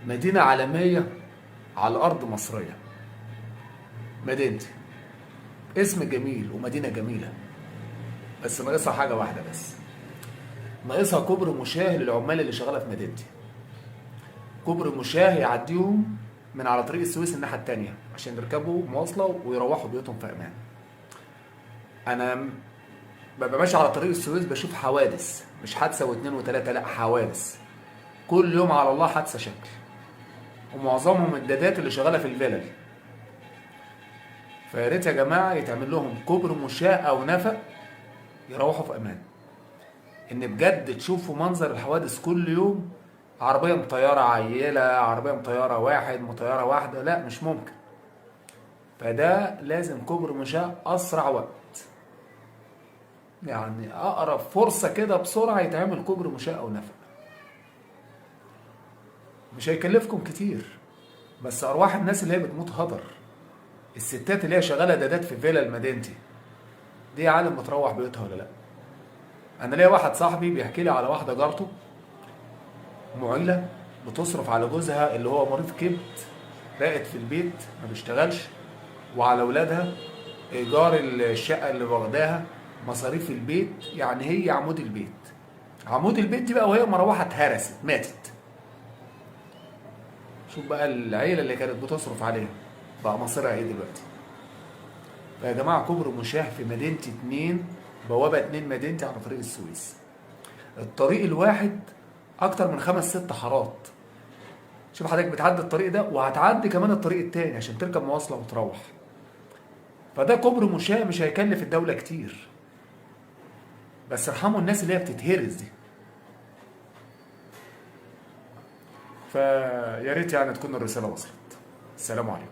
مدينة عالمية على الأرض مصرية. مدينتي اسم جميل ومدينة جميلة، بس ناقصها حاجة واحدة بس. ناقصها كوبري مشاه للعمال اللي شغالة في مدينتي. كوبري مشاه يعديهم من على طريق السويس الناحية التانية عشان يركبوا مواصلة ويروحوا بيوتهم في أمان. أنا ببقى ماشي على طريق السويس بشوف حوادث، مش حادثة واتنين وتلاتة، لأ حوادث. كل يوم على الله حادثة شكل، ومعظمهم الدادات اللي شغالة في الفلل. فيا ريت يا جماعة يتعمل لهم كوبري مشاه أو نفق يروحوا في أمان. إن بجد تشوفوا منظر الحوادث كل يوم، عربية مطيرة عيلة، عربية مطيرة واحد، مطيرة واحدة، لا مش ممكن. فده لازم كوبري مشاه أسرع وقت، يعني أقرب فرصة كده بسرعة يتعمل كوبري مشاه أو نفق. مش هيكلفكم كتير، بس أرواح الناس اللي هي بتموت هدر. الستات اللي هي شغالة دادات في فيلا مدينتي دي عالم بتروح بيوتها ولا لا؟ أنا ليا واحد صاحبي بيحكي لي على واحدة جارته معيلة بتصرف على جوزها اللي هو مريض كبد، راقد في البيت ما بيشتغلش، وعلى ولادها ايجار الشقه اللي واخداها، مصاريف البيت. يعني هي عمود البيت. عمود البيت دي بقى وهي مروحه اتهرست ماتت. شوف بقى العيله اللي كانت بتصرف عليها بقى مصيرها ايه دلوقتي. فيا جماعه كوبري مشاه في مدينتي اتنين، بوابه اتنين مدينتي على طريق السويس. الطريق الواحد اكتر من 5 6 حارات. شوف حضرتك بتعدي الطريق ده وهتعدي كمان الطريق التاني عشان تركب مواصله وتروح. فده كوبري مشاه مش هيكلف الدوله كتير، بس ارحموا الناس اللي هي بتتهرس دي. فيا ريت يعني تكون الرساله وصلت. السلام عليكم.